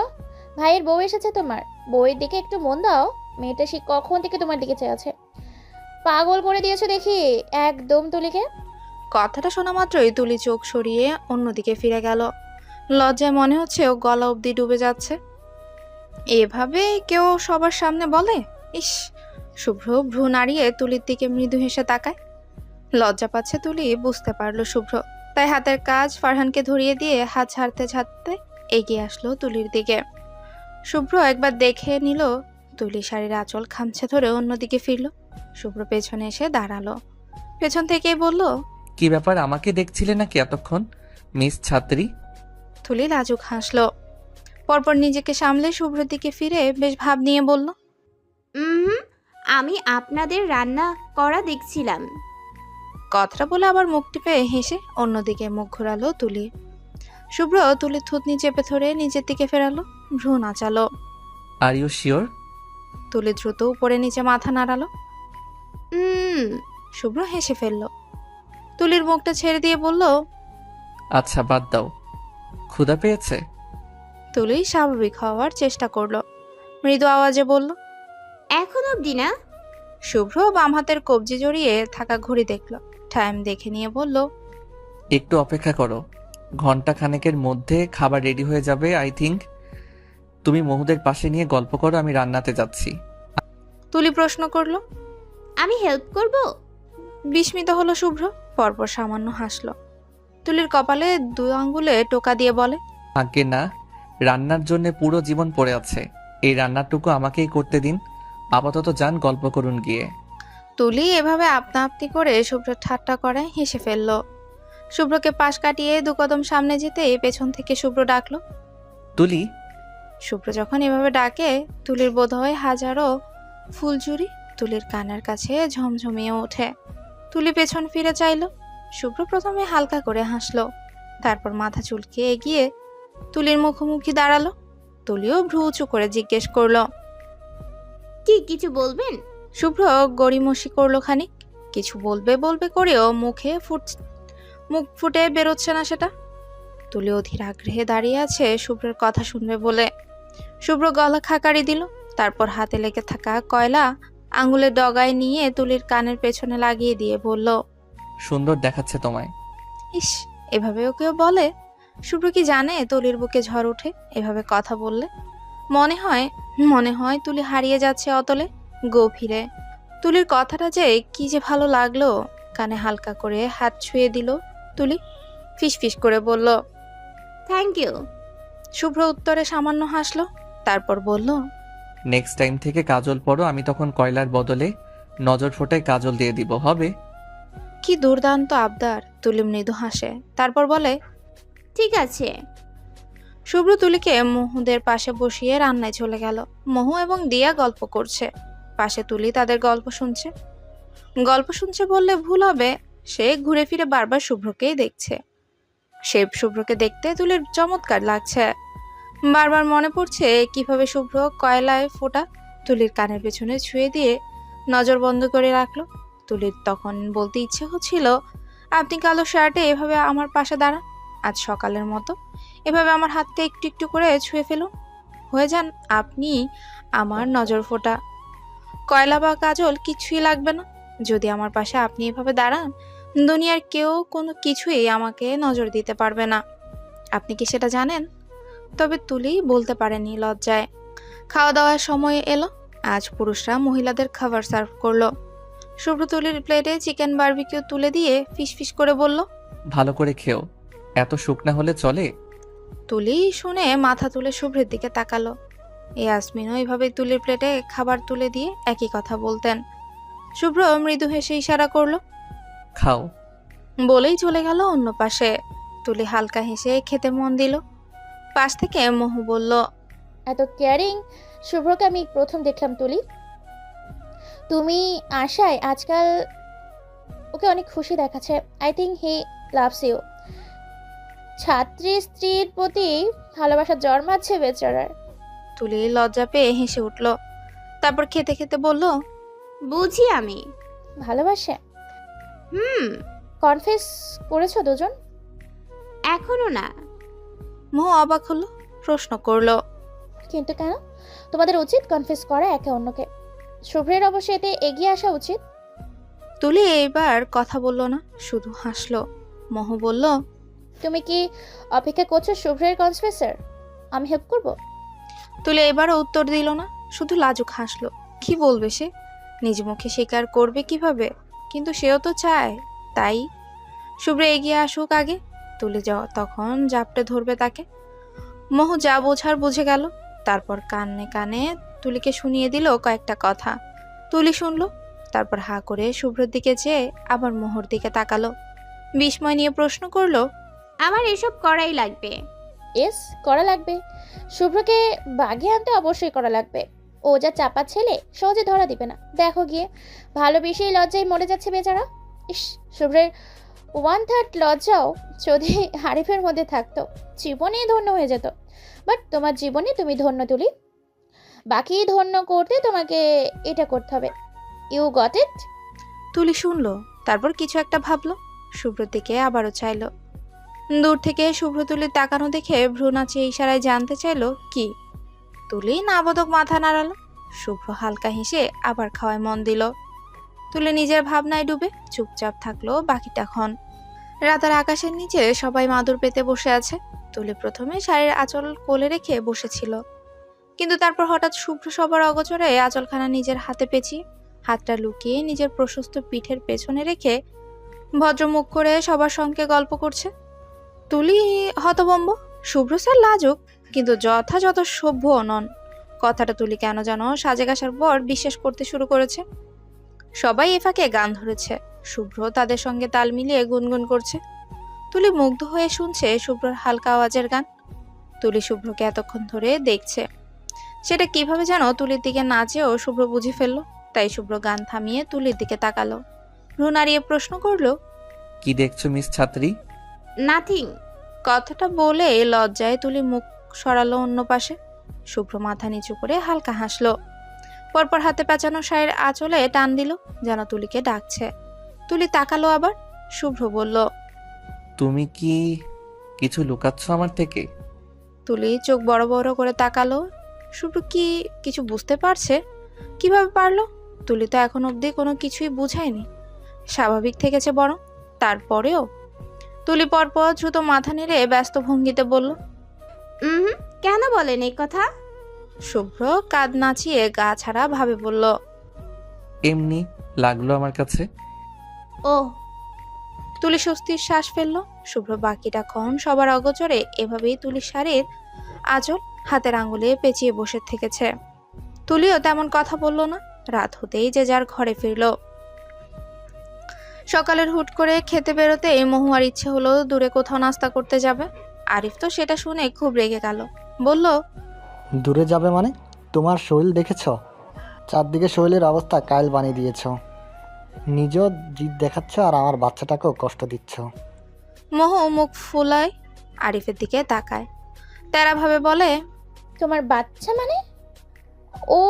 ভাইয়ের বউ এসেছে তোমার। বউয়ের দিকে একটু মন দাও। মেয়েটা সে কখন থেকে তোমার দিকে চেয়ে আছে। পাগল করে দিয়েছো দেখি একদম তুলিকে। কথাটা শোনা মাত্রই তুলি চোখ সরিয়ে অন্যদিকে ফিরে গেল। লজ্জায় মনে হচ্ছে ও গলা অবধি ডুবে যাচ্ছে। এভাবে কেউ সবার সামনে বলে? ইস! শুভ্র ভ্রু নাড়িয়ে তুলির দিকে মৃদু হেসে তাকায়। লজ্জা পাচ্ছে তুলি বুঝতে পারলো শুভ্র, তাই হাতের কাজ ফারহানকে ধরিয়ে দিয়ে হাত ছাড়তে ছাড়তে এগিয়ে আসলো তুলির দিকে। শুভ্র একবার দেখে নিল তুলি শাড়ির আঁচল খামছে ধরে অন্যদিকে ফিরল। শুভ্র পেছনে এসে দাঁড়ালো। পেছন থেকেই বলল, কি ব্যাপার, আমাকে দেখছিলে নাকি এতক্ষণ, মিস ছাত্রী? তুলি লাজুক হাসলো। পরপর নিজেকে সামলে শুভ্রের দিকে ফিরে বেশ ভাব নিয়ে বলল, আমি আপনাদের রান্না করা দেখছিলাম। কথাটা বলে আবার মুখ টিপে হেসে অন্যদিকে মুখ ঘোরালো তুলি। শুভ্র তুলির থুতনি চেপে ধরে নিজের দিকে ফেরালো, ভ্রু নাচালো। Are you sure? তুলি দ্রুত উপরে নিচে মাথা নাড়ালো। হুম। শুভ্র হেসে ফেলল। তুলির মুখটা ছেড়ে দিয়ে বলল, আচ্ছা বাদ দাও, ক্ষুধা পেয়েছে? তুলি স্বাভাবিক হওয়ার চেষ্টা করলো। মৃদু আওয়াজে বলল। এখন অবধি না? শুভ্র বাম হাতের কবজি জড়িয়ে থাকা ঘড়ি দেখল, টাইম দেখে নিয়ে বলল। একটু অপেক্ষা করো, ঘন্টা খানেকের মধ্যে খাবার রেডি হয়ে যাবে আই থিঙ্ক। তুমি মহুদের পাশে নিয়ে গল্প করো, আমি রান্নাতে যাচ্ছি। তুলি প্রশ্ন করলো। আমি হেল্প করব? বিস্মিত হলো শুভ্র, পরপর সামান্য হাসলো। তুলির কপালে 2 আঙ্গুলে টোকা দিয়ে বলে। আগে না, রান্নার জন্য পুরো জীবন পড়ে আছে, এই রান্নাটুকু আমাকেই করতে দিন। আপাতত যান, গল্প করুন গিয়ে। তুলি এভাবে আপনা আপনি করে শুভ্র ঠাট্টা করে হেসে ফেললো। শুভ্রকে পাশ কাটিয়ে 2 কদম সামনে যেতেই পেছন থেকে শুভ্র ডাকলো। তুলি। শুভ্র যখন এভাবে ডাকে, তুলির বোধ হয় হাজারো ফুলঝুরি তুলির কানের কাছে ঝমঝমিয়ে ওঠে। তুলি পেছন ফিরে চাইলো। শুভ্র প্রথমে হালকা করে হাসলো, তারপর মাথা চুলকে এগিয়ে তুলির মুখোমুখি দাঁড়ালো। তুলিও ভ্রু উঁচু করে জিজ্ঞেস করলো। কি কিছু বলবেন? শুভ্র গড়িমসি করলো খানিক। কিছু বলবে বলবে করেও মুখ ফুটে বেরোচ্ছে না সেটা। তুলি অধীর আগ্রহে দাঁড়িয়ে আছে শুভ্রের কথা শুনবে বলে। শুভ্র গলা খাকারি দিল, তারপর হাতে লেগে থাকা কয়লা আঙুলের ডগায় নিয়ে তুলির কানের পেছনে লাগিয়ে দিয়ে বলল। সুন্দর দেখাচ্ছে তোমায়। ইস, এভাবেও কেউ বলে? শুভ্র কি জানে তুলির বুকে ঝড় ওঠে এভাবে কথা বললে? মনে হয় তুলি হারিয়ে যাচ্ছে অতলে গভীরে। তুলির কথাটা যে কি যে ভালো লাগলো। কানে হালকা করে হাত ছুঁয়ে দিল তুলি, ফিসফিস করে বলল। Thank you. শুভ্র উত্তরে সামান্য হাসলো, তারপর বলল। নেক্সট টাইম থেকে কাজল পরো, আমি তখন কয়লার বদলে নজর ফোটায় কাজল দিয়ে দিব, হবে? কি দুর্দান্ত আবদার। তুলি মৃদু হাসে, তারপর বলে। ঠিক আছে। শুভ্র তুলিকে মহুদের পাশে বসিয়ে রান্নায় চলে গেল। মহু এবং দিয়া গল্প করছে, পাশে তুলি তাদের গল্প শুনছে বললে ভুল হবে। সে ঘুরে ফিরে বারবার শুভ্রকেই দেখছে। শুভ্রকে দেখতে তুলির চমৎকার লাগছে। বারবার মনে পড়ছে কিভাবে শুভ্র কয়লায় ফোটা তুলির কানের পেছনে ছুঁয়ে দিয়ে নজর বন্ধ করে রাখলো। তুলির তখন বলতে ইচ্ছে হচ্ছিল, আপনি কালো শার্টে এভাবে আমার পাশে দাঁড়ান, আজ সকালের মতো এভাবে আমার হাতটা একটু একটু করে ছুঁয়ে ফেলুন, হয়ে যান আপনি আমার নজর ফোটা। কয়লা বা কাজল কিছুই লাগবে না, যদি আমার পাশে আপনি এভাবে দাঁড়ান, দুনিয়ার কেউ কোনো কিছুই আমাকে নজর দিতে পারবে না। আপনি কি সেটা জানেন? তবে তুলি বলতে পারেনি লজ্জায়। খাওয়া দাওয়ার সময় এলো। আজ পুরুষরা মহিলাদের খাবার সার্ভ করলো। শুভ্র তুলির প্লেটে চিকেন বারবিকিউ তুলে দিয়ে ফিসফিস করে বলল। ভালো করে খেও, এত শুকনা হলে চলে? তুলি শুনে মাথা তুলে শুভ্রের দিকে তাকালো। ইয়াসমিনও এভাবে তুলির প্লেটে খাবার তুলে দিয়ে একই কথা বলতেন। শুভ্র মৃদু হেসে ইশারা করলো, খাও। বলেই চলে গেল অন্য পাশে। তুলি হালকা হেসে খেতে মন দিল। পাশ থেকে মহু বলল। এত কেয়ারিং শুভ্রকে আমি প্রথম দেখলাম তুলি। তুমি আশায় আজকাল ওকে অনেক খুশি দেখাচ্ছে। I think he loves you. ছাত্রী স্ত্রীর প্রতি ভালোবাসা জন্মাচ্ছে বেচারার। তুলি লজ্জা পেয়ে হেসে উঠল, তারপর খেতে খেতে বলল। বুঝি আমি। ভালোবাসে? হুম। কনফেস করেছো দুজন? এখনো না। মহু অবাক হলো, প্রশ্ন করলো। কিন্তু কেন? তোমাদের উচিত কনফেস করা একে অন্যকে। শুভ্রের অবশ্য এতে এগিয়ে আসা উচিত। তুলি এইবার কথা বলল না, শুধু হাসলো। মহু বলল। তুমি কি অপেক্ষা করছো শুভ্রের কনফেসার? আমি হেল্প করব? তুলি এবারও উত্তর দিল না, শুধু লাজুক হাসলো। কি বলবে সে? নিজ মুখে স্বীকার করবে কিভাবে? কিন্তু সেও তো চায়, তাই শুভ্র এগিয়ে আসুক আগে। তুলি তখন জাপটে ধরবে তাকে। মহু যা বোঝার বুঝে গেল, তারপর কানে কানে তুলিকে শুনিয়ে দিল কয়েকটা কথা। তুলি শুনলো, তারপর হা করে শুভ্রের দিকে চেয়ে আবার মোহর দিকে তাকালো। বিস্ময় নিয়ে প্রশ্ন করলো। আমার এসব করাই লাগবে? এস, করা লাগবে। শুভ্রকে বাগিয়ে আনতে অবশ্যই করা লাগবে। ও যা চাপা ছেলে, সহজে ধরা দিবে না। দেখো গিয়ে, ভালোবেসেই লজ্জায় মরে যাচ্ছে বেচারা। ইস, শুভ্রের 1/3 লজ্জাও যদি হারিফের মধ্যে থাকতো, জীবনেই ধন্য হয়ে যেত। বাট তোমার জীবনে তুমি ধন্য তুলি। বাকি ধন্য করতে তোমাকে এটা করতে হবে। You got it? তুলি শুনলো, তারপর কিছু একটা ভাবলো, শুভ্রর দিকে আবারও চাইলো। দূর থেকে শুভ্র তুলির তাকানো দেখে ভ্রু নাচিয়ে ইশারায় জানতে চাইলো কি। তুলি নাবোধক মাথা নাড়ালো। শুভ্র হালকা হেসে আবার খাওয়ায় মন দিল। তুলি নিজের ভাবনায় ডুবে চুপচাপ থাকলো বাকিটাক্ষণ। রাতের আকাশের নিচে সবাই মাদুর পেতে বসে আছে। তুলি প্রথমে শাড়ির আঁচল কোলে রেখে বসেছিল, কিন্তু তারপর হঠাৎ শুভ্র সবার অগোচরে আঁচলখানা নিজের হাতে পেঁচিয়ে হাতটা লুকিয়ে নিজের প্রশস্ত পিঠের পেছনে রেখে ভদ্রমুখ করে সবার সঙ্গে গল্প করছে। তুলি হতভম্ব। শুভ্র স্যার লাজুক, কিন্তু যথাযথ সভ্যও নন। কথাটা তুলি কেন যেন সাজেক আসার পর বিশ্বাস করতে শুরু করেছে। সবাই এফাকে গান ধরেছে, শুভ্র তাদের সঙ্গে তাল মিলিয়ে গুনগুন করছে। তুলি মুগ্ধ হয়ে শুনছে শুভ্রর হালকা আওয়াজের গান। তুলি শুভ্রকে এতক্ষণ ধরে দেখছে, সেটা কিভাবে যেন তুলির দিকে না চেয়েও শুভ্র বুঝে ফেললো। তাই শুভ্র গান থামিয়ে তুলির দিকে তাকালো, ভ্রু নাড়িয়ে প্রশ্ন করলো, কি দেখছো মিস ছাত্রী? নাথিং। কথাটা বলে লজ্জায় তুলি মুখ সরালো অন্য পাশে। শুভ্র মাথা নিচু করে হালকা হাসলো, পরপর হাতে পেঁচানো শাড়ির আঁচলে টান দিল, যেন তুলিকে ডাকছে। তুলি তাকালো আবার। শুভ্র বলল, তুমি কি কিছু লুকাচ্ছ আমার থেকে? তুলি চোখ বড় বড় করে তাকালো। শুভ্র কি কিছু বুঝতে পারছে? কিভাবে পারলো? তুলি তো এখন অবধি কোনো কিছুই বুঝায়নি, স্বাভাবিক থেকেছে বরং। তারপরেও তুলি পরপর দ্রুত মাথা নেড়ে ব্যস্ত ভঙ্গিতে বলল, কেন বলেন এই কথা? শুভ্র কাঁধ নাচিয়ে গা ছাড়া ভাবে বলল, এমনি লাগলো আমার কাছে। ও, তুলি স্বস্তির শ্বাস ফেললো। শুভ্র বাকিটাক্ষণ সবার অগোচরে এভাবেই তুলির শাড়ির আঁচল হাতের আঙুলে পেঁচিয়ে বসে থেকেছে। তুলিও তেমন কথা বলল না। রাত হতেই যে যার ঘরে ফিরল। সকালের হুট করে খেতে বেরোতে মহুয়ার ইচ্ছে হলো দূরে কোথাও নাস্তা করতে যাবে। আরিফ তো সেটা শুনে খুব রেগে গেল, বলল, দূরে যাবে মানে? তোমার শরীর দেখেছ? চারদিকে শরীরের অবস্থা কাইল বানিয়ে দিয়েছ। নিজেও জিদ দেখাচ্ছ আর আমার বাচ্চাটাকেও কষ্ট দিচ্ছ। মহু মুখ ফুলায় আরিফের দিকে তাকায়, তেরাভাবে বলে, তোমার বাচ্চা মানে? ও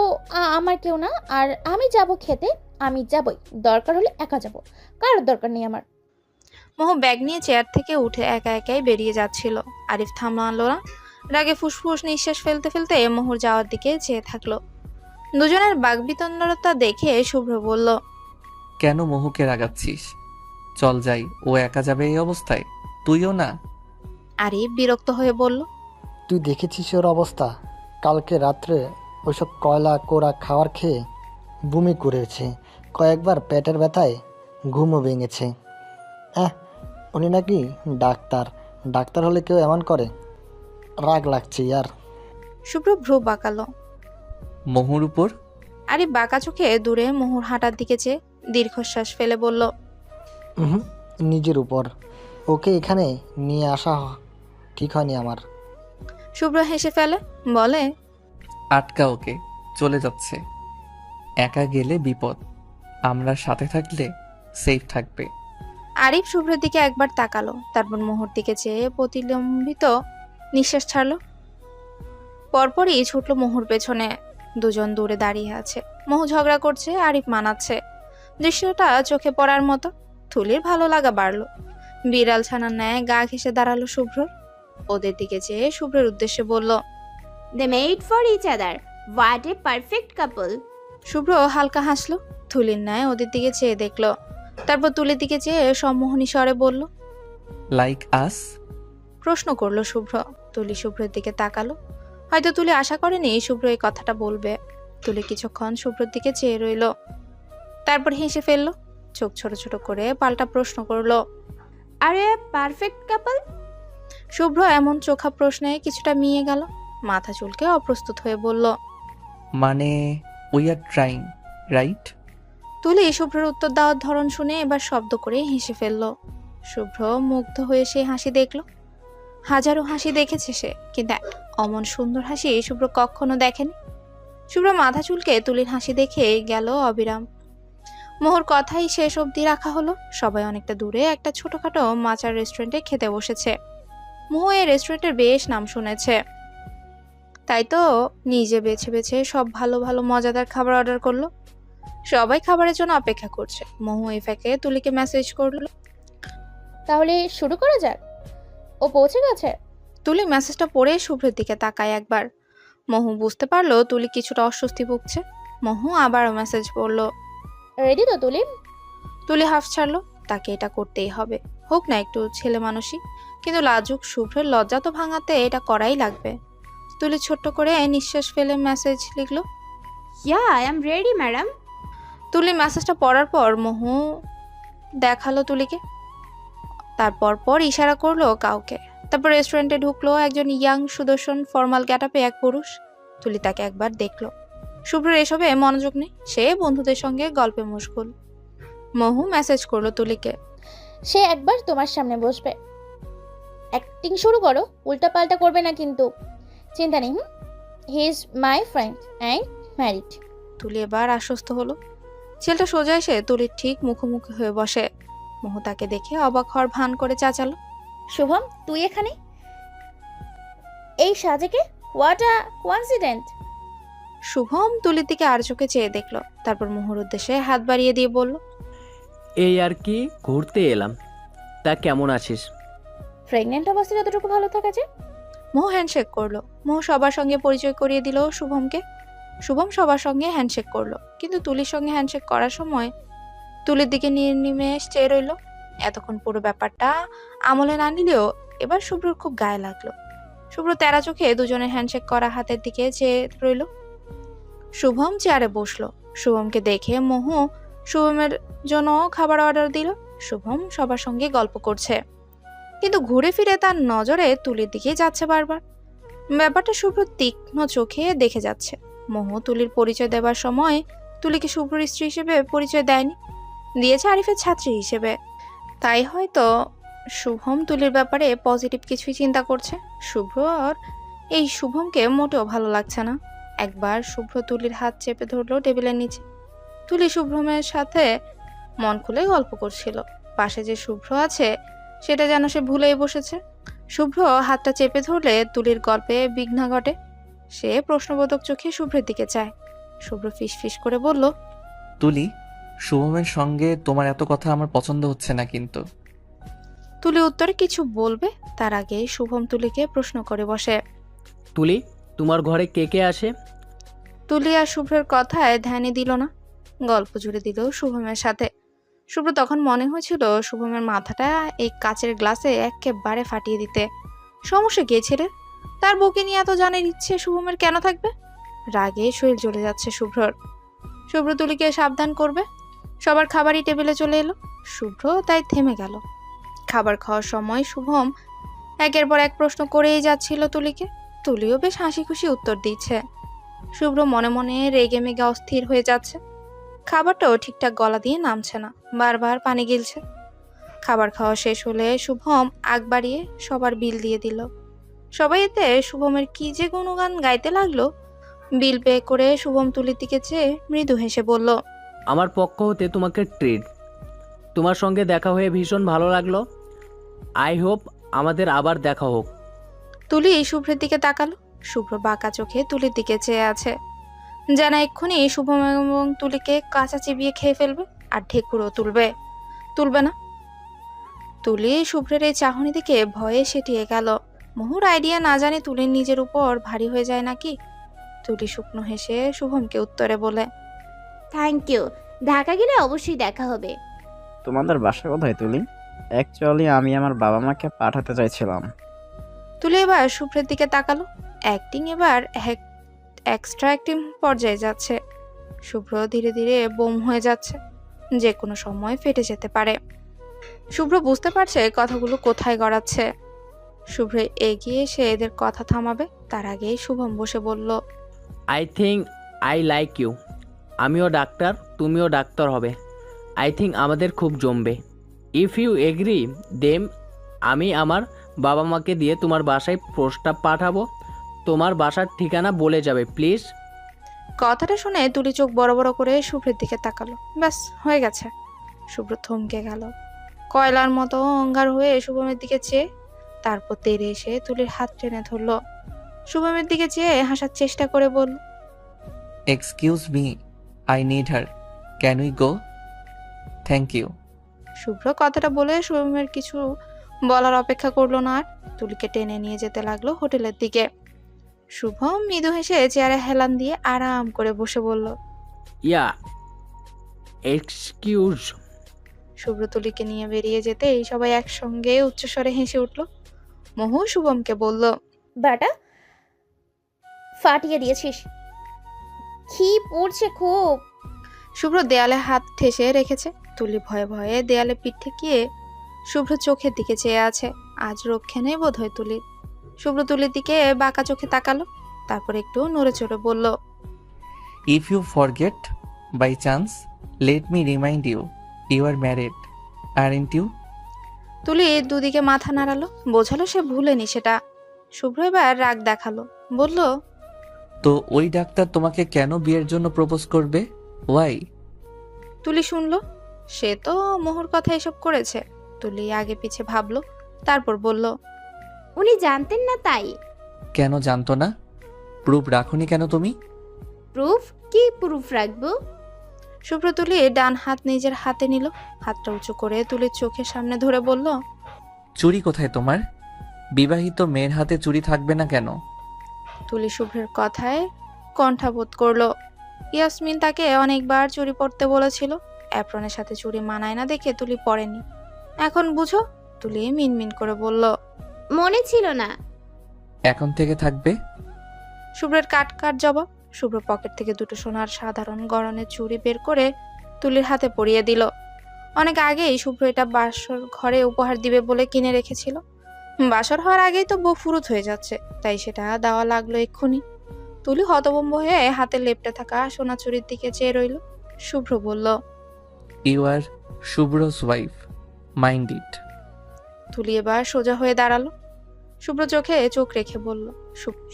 আমার কেউ না। আর আমি যাব খেতে, আমি যাবই, দরকার হলে একা যাব, কারোর দরকার নেই আমার। মহু ব্যাগ নিয়ে চেয়ার থেকে উঠে একা একাই বেরিয়ে যাচ্ছিল। আরিফ থামালো না। রাগে ফুসফুস নিঃশ্বাস ফেলতে ফেলতে মহুর যাওয়ার দিকে চেয়ে থাকলো। দুজনের বাগবিতণ্ডতা দেখে শুভ্র বলল, কেন মহুকে রাগাচ্ছিস? চল যাই, ও একা যাবে এই অবস্থায়? তুইও না? আরিফ বিরক্ত হয়ে বলল, তুই দেখেছিস ওর অবস্থা? কালকে রাত্রে ওইসব কয়লা কোড়া খাওয়ার খেয়ে বমি করেছে, কয়েকবার পেটের ব্যথায় ঘুমও ভেঙেছে। উনি নাকি ডাক্তার। ডাক্তার হলে কেউ এমন করে? রাগ লাগছে ইয়ার। শুভ্র ভ্রু বাঁকালো। মহুর উপর? আরিফ বাঁকা চোখে দূরে মহুর হাঁটার দিকে চেয়ে দীর্ঘশ্বাস ফেলে বলল, নিজের উপর। ওকে এখানে নিয়ে আসা ঠিক হয়নি আমার। শুভ্র হেসে ফেলে, বলে, আটকা ওকে, চলে যাচ্ছে। একা গেলে বিপদ, আমরা সাথে থাকলে সেফ থাকবে। আরিফ শুভ্রের দিকে একবার তাকালো, তারপর মোহর দিকে চেয়ে প্রতিলম্বিত নিঃশ্বাস ছাড়লো। পরপরই ছুটলো মোহর পেছনে। দুজন দূরে দাঁড়িয়ে আছে, মোহ ঝগড়া করছে, আরিফ মানাচ্ছে। দৃশ্যটা চোখে পড়ার মতো। তুলির ভালো লাগা বাড়লো। বিড়াল ছানার ন্যায় গা ঘেঁষে দাঁড়ালো শুভ্র। ওদের দিকে চেয়ে শুভ্রের উদ্দেশ্যে বলল, they made for each other, what a perfect couple. শুভ্র হালকা হাসলো, তুলির ন্যায় ওদের দিকে চেয়ে দেখলো। তারপর তুলির দিকে চেয়ে সম্মোহনী স্বরে বলল, লাইক আস? প্রশ্ন করলো শুভ্র। তুলি শুভ্রের দিকে তাকালো। হয়তো তুলি আশা করেনি শুভ্র এই কথাটা বলবে। তুলি কিছুক্ষণ শুভ্রের দিকে চেয়ে রইল, তারপর হেসে ফেললো। চোখ ছোট ছোট করে পাল্টা প্রশ্ন করলো, আরে পারফেক্ট কাপল? শুভ্র এমন চোখা প্রশ্নে কিছুটা মিয়ে গেল, মাথা চুলকে অপ্রস্তুত হয়ে বলল, মানে উই আর ট্রাইং, রাইট? তুলি শুভ্রের উত্তর দেওয়ার ধরন শুনে এবার শব্দ করে হেসে ফেলল। শুভ্র মুগ্ধ হয়ে সেই হাসি দেখল। হাজারো হাসি দেখেছে সে, কিন্তু অমন সুন্দর হাসি শুভ্র কখনো দেখেনি। শুভ্র মাথা চুলকে তুলির হাসি দেখে গেল অবিরাম। মোহর কথাই শেষ অবধি রাখা হলো। সবাই অনেকটা দূরে একটা ছোটখাটো মাচার রেস্টুরেন্টে খেতে বসেছে। মোহ এই রেস্টুরেন্টের বেশ নাম শুনেছে, তাই তো নিজে বেছে বেছে সব ভালো ভালো মজাদার খাবার অর্ডার করলো। সবাই খাবারের জন্য অপেক্ষা করছে। মোহ এই ফাঁকে তুলিকে মেসেজ করলো। তাহলে শুরু করা যাক। ও পৌঁছে গেছে? তুলি মেসেজটা পড়ে শুভ্রের দিকে তাকায় একবার। মহু বুঝতে পারলো তুলি কিছুটা অস্বস্তি ভুগছে। মহু আবারও মেসেজ পড়লো। রেডি তো তুলি? তুলি হাফ ছাড়লো। তাকে এটা করতেই হবে, হোক না একটু ছেলে মানুষই, কিন্তু লাজুক শুভ্রের লজ্জা তো ভাঙাতে এটা করাই লাগবে। তুলি ছোট্ট করে নিঃশ্বাস ফেলে মেসেজ লিখলো। Yeah I am ready madam. তুলি মেসেজটা পড়ার পর মহু দেখালো তুলিকে, তারপর পর ইশারা করলো কাউকে। তারপর রেস্টুরেন্টে ঢুকলো একজন ইয়াং সুদর্শন ফর্মাল গেটআপে এক পুরুষ। তুলি তাকে একবার দেখলো। শুভ্রের এসবে মনোযোগ নেই, সে বন্ধুদের সঙ্গে গল্পে মশগুল। মহু মেসেজ করলো তুলিকে। সে একবার তোমার সামনে বসবে, অ্যাক্টিং শুরু করো, উল্টাপাল্টা করবে না কিন্তু। চিন্তা নেই। He is my friend and married. তুলি এবার আশ্বস্ত হলো। ছেলেটা সোজা এসে তুলির ঠিক মুখোমুখি হয়ে বসে। মহু তাকে দেখে অবাক হওয়ার ভান করে চাচালো। শুভম, তুই এখানে এই সাজেকে? What a coincident. শুভম তুলির দিকে আর চোখে চেয়ে দেখলো, তারপর মহুর উদ্দেশ্যে হাত বাড়িয়ে দিয়ে বলল। এই আর কি, ঘুরতে এলাম। তা কেমন আছিস? প্রেগনেন্ট অবস্থায় যতটুকু ভালো থাকা যায়। মহু হ্যান্ডশেক করলো। মহু সবার সঙ্গে পরিচয় করিয়ে দিল শুভমকে। শুভম সবার সঙ্গে হ্যান্ডশেক করলো, কিন্তু তুলির সঙ্গে হ্যান্ডশেক করার সময় তুলির দিকে নির্নিমেষ চেয়ে রইল। এতক্ষণ পুরো ব্যাপারটা আমলে না নিলেও এবার শুভ্রর খুব গায়ে লাগলো। শুভ্র তেরা চোখে দুজনের হ্যান্ডশেক করা হাতের দিকে চেয়ে রইল। শুভম চেয়ারে বসলো। শুভমকে দেখে মহু শুভমের জন্য খাবার অর্ডার দিল। শুভম সবার সঙ্গে গল্প করছে, কিন্তু ঘুরে ফিরে তার নজরে তুলির দিকে যাচ্ছে বারবার। ব্যাপারটা শুভ্র তীক্ষ্ণ চোখে দেখে যাচ্ছে। মহু তুলির পরিচয় দেবার সময় তুলিকে শুভ্রর স্ত্রী হিসেবে পরিচয় দেয়নি, দিয়েছে আরিফের ছাত্রী হিসেবে। তাই হয়তো শুভম তুলির ব্যাপারে পজিটিভ কিছুই চিন্তা করছে। শুভ্রর এই শুভমকে মোটেও ভালো লাগছে না। একবার শুভ্র তুলির হাত চেপে ধরলো টেবিলের নিচে। তুলি শুভ্রমের সাথে মন খুলে গল্প করছিল। পাশে যে শুভ্র আছে সেটা যেন সে ভুলেই বসেছে। শুভ্র হাতটা চেপে ধরলে তুলির গল্পে বিঘ্ন ঘটে। সে প্রশ্নবোধক চোখে শুভ্রের দিকে চায়। শুভ্র ফিস ফিস করে বলল। তুলি, শুভমের সঙ্গে তোমার এত কথা আমার পছন্দ হচ্ছে না কিন্তু। তুলি উত্তরে কিছু বলবে তার আগে শুভম তুলিকে প্রশ্ন করে বসে। তুলি, তোমার ঘরে কে কে আসে? তুলি আর শুভ্রের কথায় ধ্যানই দিল না, গল্প জুড়ে দিল শুভমের সাথে। শুভ্র তখন মনে হয়েছিল শুভমের মাথাটা এই কাচের গ্লাসে একেবারে ফাটিয়ে দিতে। সমস্যা গিয়েছিল, তার বউকে নিয়ে এত জানার ইচ্ছে শুভমের কেন থাকবে? রাগে শরীর জ্বলে যাচ্ছে শুভ্রর। শুভ্র তুলিকে সাবধান করবে। সবার খাবারই টেবিলে চলে এলো। শুভ্র তাই থেমে গেল। খাবার খাওয়ার সময় শুভম একের পর এক প্রশ্ন করেই যাচ্ছিল তুলিকে। তুলিও বেশ হাসি খুশি উত্তর দিচ্ছে। শুভ্র মনে মনে রেগে মেগে অস্থির হয়ে যাচ্ছে। খাবারটাও ঠিকঠাক গলা দিয়ে নামছে না, বারবার পানি গিলছে। খাবার খাওয়া শেষ হলে শুভম আগ বাড়িয়ে সবার বিল দিয়ে দিল। সবাই এতে শুভমের কি যে গুণগান গাইতে লাগলো। বিল পে করে শুভম তুলির দিকে চেয়ে মৃদু হেসে বলল। আমার পক্ষ হতে তোমাকে ট্রিট। তোমার সঙ্গে দেখা হয়ে ভীষণ ভালো লাগলো। আই হোপ আমাদের আবার দেখা হোক। তুলি শুভ্রের দিকে তাকালো। শুভ্র বাঁকা চোখে তুলির দিকে চেয়ে আছে, যেন এক্ষুনি শুভম এবং তুলিকে কাঁচা চিবিয়ে খেয়ে ফেলবে আর ঢেকুরও তুলবে না। তুলি শুভ্রের এই চাহনি দেখে ভয়ে সেটিয়ে গেল। মহুর আইডিয়া না জানি তুলির নিজের উপর ভারী হয়ে যায় নাকি। তুলি শুকনো হেসে শুভমকে উত্তরে বলে। থ্যাংক ইউ, ঢাকা গেলে অবশ্যই দেখা হবে। তোমাদের বাসা কোথায় তুলি? অ্যাকচুয়ালি আমি আমার বাবা মাকে পাঠাতে চাইছিলাম। তুলি এবার শুভ্রের দিকে তাকালো। অ্যাক্টিং এবার এক্সট্রা অ্যাক্টিং পর্যায়ে যাচ্ছে। শুভ্র ধীরে ধীরে বোম হয়ে যাচ্ছে, যে কোনো সময় ফেটে যেতে পারে। শুভ্র বুঝতে পারছে কথাগুলো কোথায় গড়াচ্ছে। শুভ্র এগিয়ে এসে এদের কথা থামাবে, তার আগেই শুভম বসে বলল। I think I like you. আমিও ডাক্তার, তুমিও ডাক্তার হবে। আই থিঙ্ক আমাদের খুব জমবে। ইফ ইউ এগ্রি দেম আমি আমার বাবা মাকে দিয়ে তোমার বাসায় প্রস্তাব পাঠাবো। তোমার বাসার ঠিকানা বলে যাবে প্লিজ। কথাটা শুনে তুলি চোখ বড় বড় করে শুভ্রের দিকে তাকালো। ব্যাস হয়ে গেছে। শুভ্র থমকে গেল, কয়লার মতো অঙ্গার হয়ে শুভমের দিকে চেয়ে, তারপর তেড়ে এসে তুলির হাত টেনে ধরলো। শুভমের দিকে চেয়ে হাসার চেষ্টা করে বলল। Excuse me, I need her, can we go? Thank you. শুভ্র কথাটা বলে শুভমের কিছু বলার অপেক্ষা করলো না আর তুলিকে টেনে নিয়ে যেতে লাগলো হোটেলের দিকে। শুভম মৃদু হেসে চেয়ারে হেলান দিয়ে আরাম করে বসে বলল। ইয়া এক্সকিউজ। শুভ্র তুলিকে নিয়ে বেরিয়ে যেতেই সবাই একসঙ্গে উচ্চস্বরে হেসে উঠল। মহু শুভমকে বলল। বাটা ফাটিয়ে দিয়েছিস, কি পড়ছে খুব। শুভ্র দেয়ালে হাত ঠেসে রেখেছে। তুলি ভয়ে ভয়ে দেয়ালে পিঠ ঠেকিয়ে শুভ্র চোখের দিকে চেয়ে আছে। আজ রক্ষে নেই বোধ হয় তুলির। শুভ্র তুলির দিকে বাঁকা চোখে তাকালো, তারপর একটু নড়ে চড়ে বলল। If you forget by chance, let me remind you, you are married, aren't you? Tuli দুদিকে মাথা নাড়ালো, বোঝালো সে ভুলেনি সেটা। শুভ্র এবার রাগ দেখালো, বলল। তো ওই ডাক্তার তোমাকে কেন বিয়ের জন্য প্রপোজ করবে? ওয়াই? তুলি শুনলো, সে তো মোহর কথা এসব করেছে। তুলি আগে পিছে ভাবলো, তারপর বলল। উনি জানতেন না তাই। কেন জানতো না? প্রুফ রাখোনি কেন তুমি? প্রুফ? কি প্রুফ রাখবো? শুভ্র তুলি ডান হাত নিজের হাতে নিল, হাতটা উঁচু করে তুলির চোখের সামনে ধরে বলল। চুরি কোথায় তোমার? বিবাহিত মেয়ের হাতে চুরি থাকবে না কেন? তুলি শুভ্রের কথায় কণ্ঠাবোধ করলো। ইয়াসমিন তাকে অনেকবার চুড়ি পরতে বলেছিল, অ্যাপ্রনের সাথে চুড়ি মানায় না দেখে তুলি পরেনি। এখন বুঝো? তুলি মিনমিন করে বলল। মনে ছিল না। এখন থেকে থাকবে। শুভ্রের কাট জবাব। শুভ্র পকেট থেকে দুটো সোনার সাধারণ গড়নের চুড়ি বের করে তুলির হাতে পরিয়ে দিল। অনেক আগেই শুভ্র এটা বাসর ঘরে উপহার দিবে বলে কিনে রেখেছিল। বাসর হওয়ার আগেই তো বউ ফুরুত হয়ে যাচ্ছে, তাই সেটা দেওয়া লাগলো এক্ষুনি। তুলি হতভম্ব হয়ে হাতে লেপটে থাকা সোনা চুরির দিকে চেয়ে রইল। শুভ্র বলল। You are Shubhra's wife, mind it. তুলি এবার সোজা হয়ে দাঁড়ালো। শুভ্র চোখে চোখ রেখে বলল।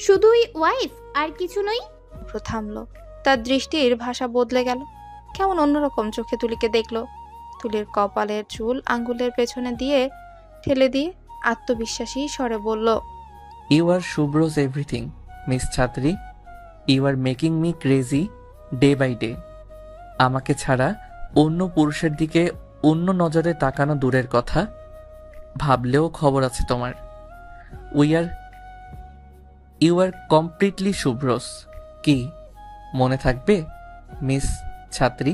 শুধুই ওয়াইফ, আর কিছু নই? শুভ্র থামলো, তার দৃষ্টির ভাষা বদলে গেল। কেমন অন্যরকম চোখে তুলিকে দেখলো। তুলির কপালের চুল আঙ্গুলের পেছনে দিয়ে ঠেলে দিয়ে আত্মবিশ্বাসী স্বরে বলল। ইউ আর শুভ্রস এভরিথিং, মিস ছাত্রী। You are making me crazy day by day. আমাকে ছাড়া অন্য পুরুষের দিকে অন্য নজরে তাকানো দূরের কথা, ভাবলেও খবর আছে তোমার। You are completely Shubhra's. কি মনে থাকবে মিস ছাত্রী?